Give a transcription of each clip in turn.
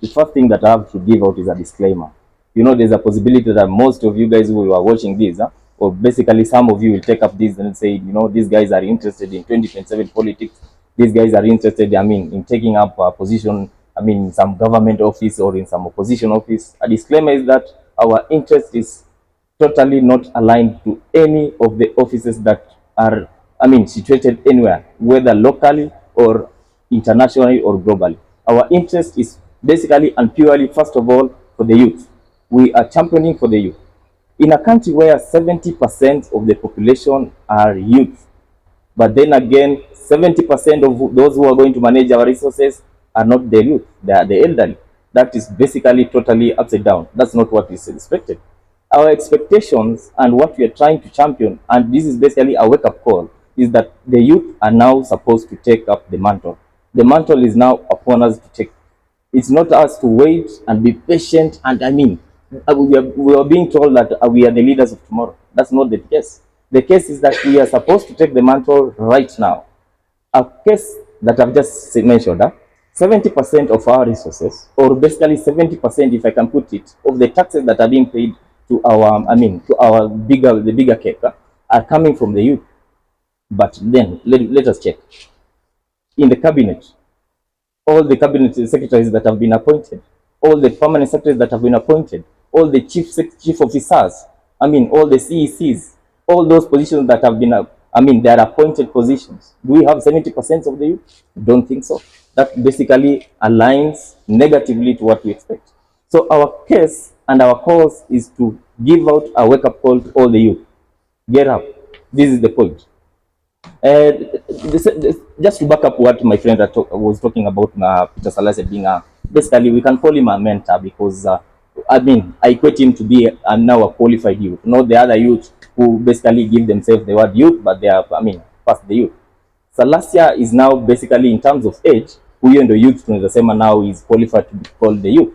the first thing that I have to give out is a disclaimer. You know, there's a possibility that most of you guys who are watching this, or basically some of you will take up this and say, you know, these guys are interested in 2027 politics. These guys are interested, I mean, in taking up a position, I mean, in some government office or in some opposition office. A disclaimer is that our interest is totally not aligned to any of the offices that are, I mean, situated anywhere, whether locally or internationally or globally. Our interest is basically and purely, first of all, for the youth. We are championing for the youth. In a country where 70% of the population are youth, but then again, 70% of those who are going to manage our resources are not the youth, they are the elderly. That is basically totally upside down. That's not what is expected. Our expectations and what we are trying to champion, and this is basically a wake-up call, is that the youth are now supposed to take up the mantle. The mantle is now upon us to take. It's not us to wait and be patient. And I mean, we are being told that we are the leaders of tomorrow. That's not the case. The case is that we are supposed to take the mantle right now. A case that I've just mentioned, 70% of our resources, or basically 70%, if I can put it, of the taxes that are being paid to our, I mean, to our the bigger cake, are coming from the youth. But then let us check. In the cabinet, all the cabinet secretaries that have been appointed, all the permanent secretaries that have been appointed, all the chief officers, I mean, all the CECs, all those positions that have been, I mean, they are appointed positions. Do we have 70% of the youth? Don't think so. That basically aligns negatively to what we expect. So our case and our cause is to give out a wake-up call to all the youth. Get up. This is the point. Just to back up what my friend was talking about, Peter Salasya being basically, we can call him a mentor because, I mean, I equate him to be now a qualified youth, not the other youth who basically give themselves the word youth, but they are, I mean, past the youth. Salasya is now basically, in terms of age, who in the youth to the same now is qualified to be called the youth.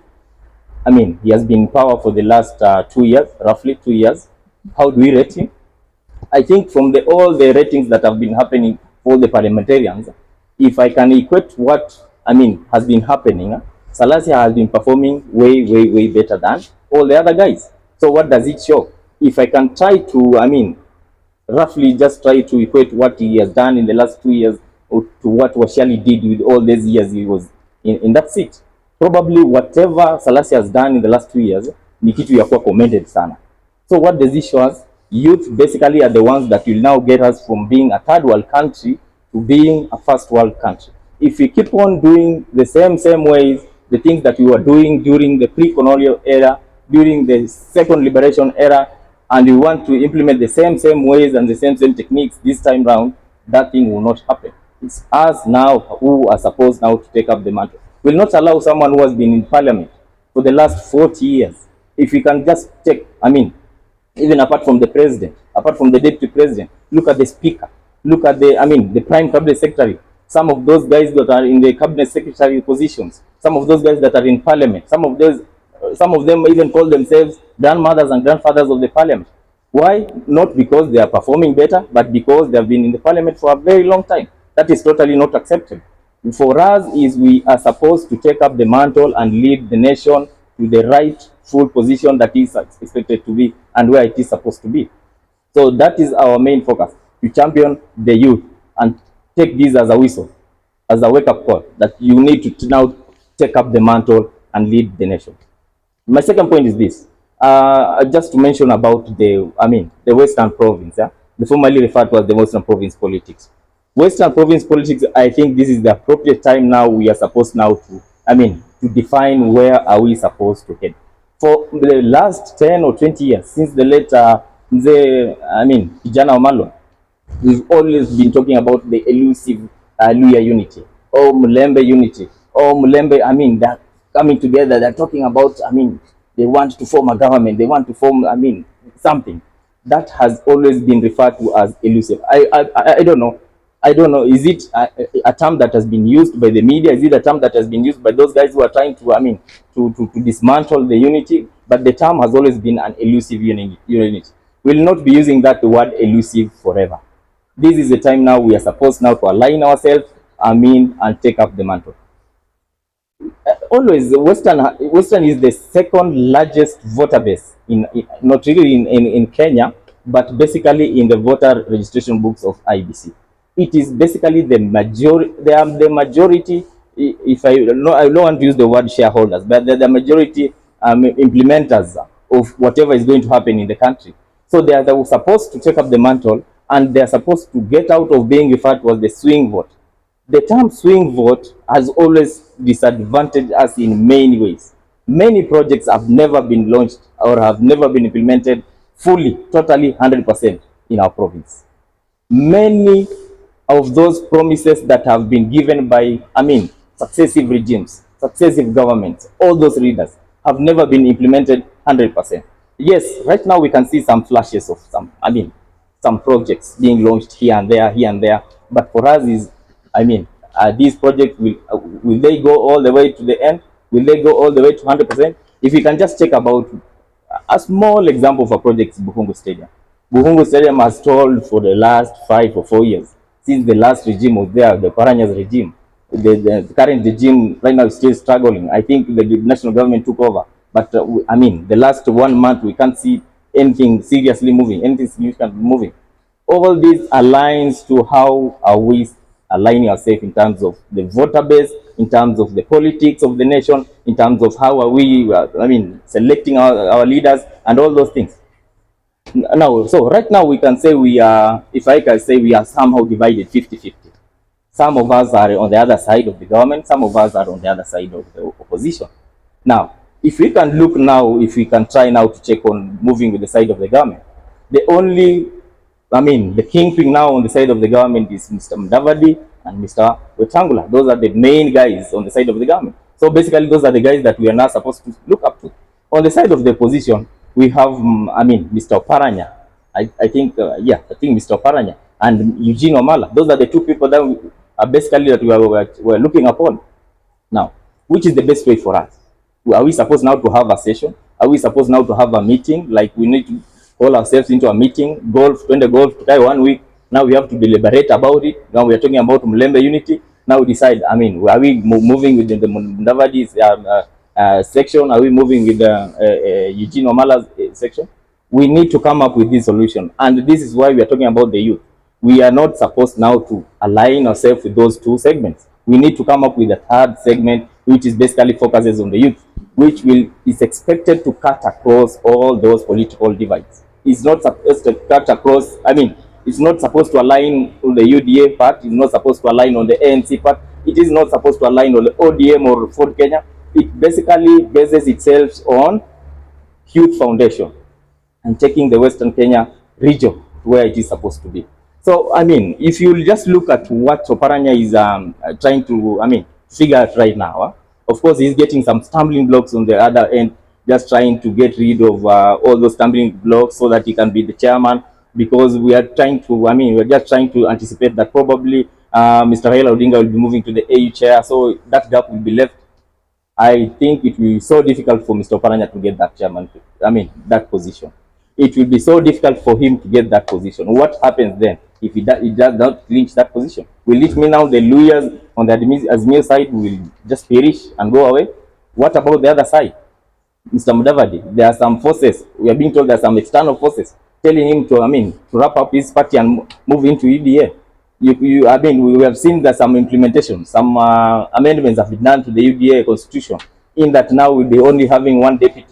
I mean, he has been in power for the last 2 years, roughly 2 years. How do we rate him? I think from all the ratings that have been happening for the parliamentarians, if I can equate what, I mean, has been happening, Salasya has been performing way better than all the other guys. So what does it show? If I can try to, I mean, roughly just try to equate what he has done in the last 2 years to what Washali did with all these years he was in that seat, probably whatever Salasya has done in the last 2 years, ni kitu ya kuwa commended sana. So what does it show us? Youth basically are the ones that will now get us from being a third world country to being a first world country. If we keep on doing the same ways, the things that we were doing during the pre-colonial era, during the second liberation era, and we want to implement the same ways and the same techniques this time round, that thing will not happen. It's us now who are supposed now to take up the mantle. We'll not allow someone who has been in parliament for the last 40 years. If we can just take, I mean, even apart from the president, apart from the deputy president, look at the speaker, look at the, I mean, the prime cabinet secretary, some of those guys that are in the cabinet secretary positions, some of those guys that are in parliament, some of them even call themselves grandmothers and grandfathers of the parliament. Why? Not because they are performing better, but because they have been in the parliament for a very long time. That is totally not acceptable. For us, is we are supposed to take up the mantle and lead the nation to the rightful position that is expected to be and where it is supposed to be. So that is our main focus, to champion the youth and take this as a whistle, as a wake-up call, that you need to now take up the mantle and lead the nation. My second point is this. Just to mention about the Western province, the formerly referred to as the Western province politics. Western province politics, I think this is the appropriate time now we are supposed now to, to define where are we supposed to head. For the last 10 or 20 years, since the late, Kijana Wamalwa, we've always been talking about the elusive Luya unity, or Mulembe unity, or Mulembe, they're coming together, they're talking about, they want to form a government, they want to form, something. That has always been referred to as elusive. I don't know. Is it a term that has been used by the media? Is it a term that has been used by those guys who are trying to, to dismantle the unity? But the term has always been an elusive unity. We'll not be using that word elusive forever. This is the time now we are supposed now to align ourselves, and take up the mantle. Always Western is the second largest voter base in not really in Kenya, but basically in the voter registration books of IBC. It is basically the majority. They are the majority. If I no, I don't want to use the word shareholders, but they're the majority implementers of whatever is going to happen in the country. So they were supposed to take up the mantle, and they are supposed to get out of being referred to as the swing vote. The term swing vote has always disadvantaged us in many ways. Many projects have never been launched or have never been implemented fully, totally, 100% in our province. Many of those promises that have been given by, successive regimes, successive governments, all those leaders have never been implemented 100%. Yes, right now we can see some flashes of some projects being launched here and there. But for us is, these projects will they go all the way to the end? Will they go all the way to 100%? If you can just check about a small example of a project is Buhungu Stadium. Buhungu Stadium has stalled for the last 5 or 4 years since the last regime was there, the Paranya's regime. The current regime right now is still struggling. I think the national government took over, but the last 1 month we can't see anything seriously moving, anything significant moving. All this aligns to how are we aligning ourselves in terms of the voter base, in terms of the politics of the nation, in terms of how are we, selecting our leaders and all those things. Now, so right now we can say we are, if I can say we are somehow divided 50-50. Some of us are on the other side of the government, some of us are on the other side of the opposition. Now, if we can look now, if we can try now to check on moving with the side of the government, the only, the kingpin now on the side of the government is Mr. Mudavadi and Mr. Wetangula. Those are the main guys on the side of the government. So basically, those are the guys that we are now supposed to look up to. On the side of the opposition, we have, Mr. Paranya. I think Mr. Paranya and Eugene Omala. Those are the two people that are basically that we're looking upon. Now, which is the best way for us? Are we supposed now to have a session? Are we supposed now to have a meeting? Like we need to call ourselves into a meeting, when the golf to try 1 week. Now we have to deliberate about it. Now we are talking about Mlembe unity. Now we decide, are we moving with the Mudavadi's section? Are we moving with Eugene Omala's section? We need to come up with this solution. And this is why we are talking about the youth. We are not supposed now to align ourselves with those two segments. We need to come up with a third segment, which is basically focuses on the youth, which is expected to cut across all those political divides. It's not supposed to cut across, it's not supposed to align on the UDA part, it's not supposed to align on the ANC part, it is not supposed to align on the ODM or Ford Kenya. It basically bases itself on youth foundation and taking the Western Kenya region where it is supposed to be. So, if you just look at what Oparanya is trying to, figure out right now, of course, he's getting some stumbling blocks on the other end, just trying to get rid of all those stumbling blocks so that he can be the chairman, because we are trying to, we're just trying to anticipate that probably Mr. Raila Odinga will be moving to the AU chair, so that gap will be left. I think it will be so difficult for Mr. Oparanya to get that chairman, that position. It will be so difficult for him to get that position. What happens then if he does not clinch that position? Will it mean now the lawyers on the Azimio side will just perish and go away? What about the other side? Mr. Mudavadi, there are some forces, we are being told there are some external forces telling him to wrap up his party and move into UDA. We have seen that some implementation, some amendments have been done to the UDA constitution, in that now we'll be only having one deputy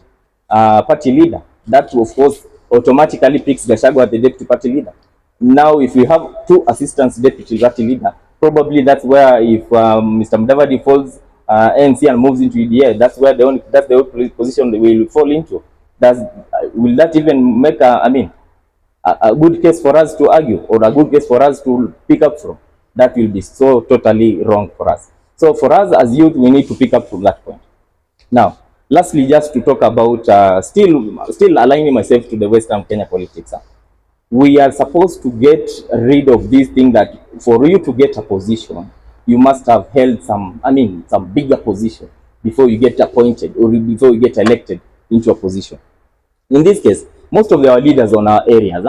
party leader. That, of course, automatically picks Gachagua as the deputy party leader. Now, if we have two assistant deputy party leader, probably that's where, if Mr. Mudavadi falls ANC and moves into UDA, that's where that's the only position they will fall into. Will that even make a good case for us to argue, or a good case for us to pick up from? That will be so totally wrong for us. So for us as youth, we need to pick up from that point. Now, lastly, just to talk about still aligning myself to the Western Kenya politics. We are supposed to get rid of this thing that for you to get a position, you must have held some bigger position before you get appointed or before you get elected into a position. In this case, most of our leaders on our areas,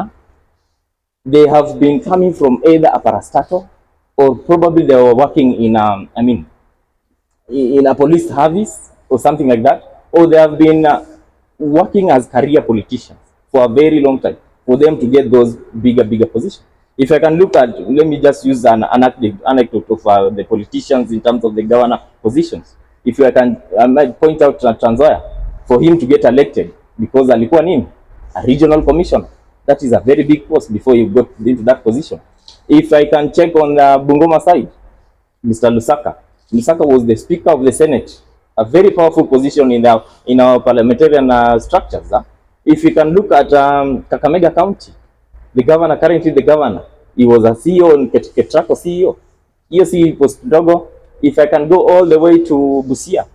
they have been coming from either a parastatal, or probably they were working in in a police service or something like that, or they have been working as career politicians for a very long time for them to get those bigger positions. If I can look at, let me just use an anecdote of the politicians in terms of the governor positions. If I can, I might point out Trans Nzoia, for him to get elected because alikuwa nini, a regional commissioner. That is a very big post before you got into that position. If I can check on the Bungoma side, Mr. Lusaka. Lusaka was the Speaker of the Senate, a very powerful position in our parliamentarian structures. If you can look at Kakamega County, the governor, currently the governor, he was a CEO in Ketrako CEO. Hiyo si post ndogo. If I can go all the way to Busia,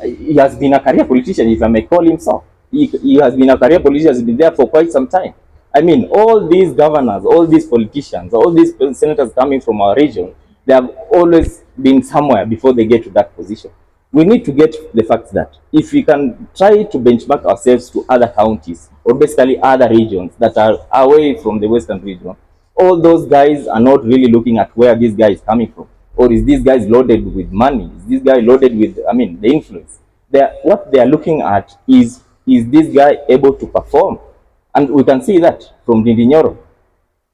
he has been a career politician, if I may call him so. He has been a career politician, has been there for quite some time. I mean, all these governors, all these politicians, all these senators coming from our region, they have always been somewhere before they get to that position. We need to get the fact that if we can try to benchmark ourselves to other counties, or basically other regions that are away from the Western region, all those guys are not really looking at where this guy is coming from. Or is this guy loaded with money? Is this guy loaded with, the influence? What they are looking at is this guy able to perform? And we can see that from Ndindi Nyoro.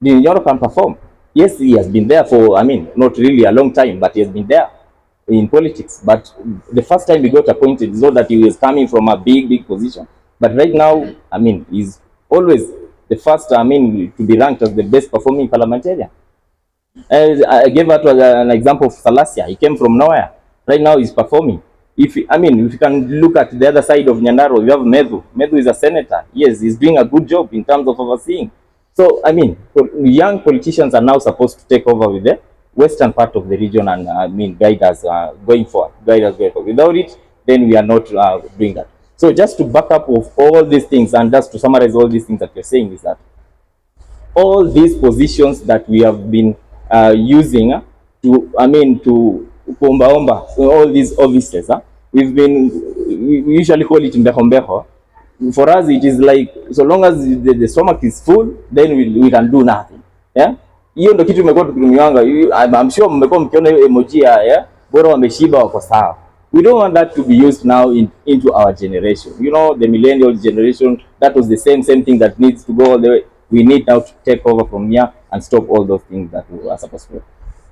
Ndindi Nyoro can perform. Yes, he has been there for, not really a long time, but he has been there in politics. But the first time he got appointed, it's not that he was coming from a big position. But right now, he's always the first, to be ranked as the best performing parliamentarian. I gave out an example of Salasya. He came from nowhere. Right now he's performing. If you can look at the other side of Nyandarua, you have Medhu. Medhu is a senator. Yes, he's doing a good job in terms of overseeing. So, young politicians are now supposed to take over with the western part of the region and, guide us going forward. Without it, then we are not doing that. So, just to back up of all these things and just to summarize all these things that you're saying is that all these positions that we have been using to omba all these offices, we usually call it mbehombeho. For us, it is like, so long as the stomach is full, then we can do nothing. Yeah, hiyo ndio kitu imekuwa tukitumianga. I'm sure mmekuwa mkiona hiyo emoji ya bora wameshiba wako sawa. We don't want that to be used now into our generation. The millennial generation, that was the same thing that needs to go all the way. We need now to take over from here and stop all those things that we are supposed to do.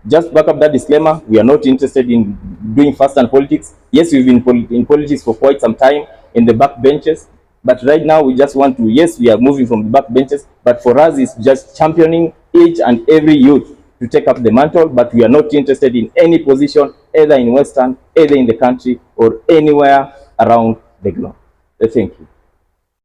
Just back up that disclaimer, we are not interested in doing first-hand politics. Yes, we've been in politics for quite some time in the back benches, but right now we just want to, yes, we are moving from the back benches, but for us it's just championing each and every youth to take up the mantle, but we are not interested in any position, either in Western, either in the country, or anywhere around the globe. Thank you.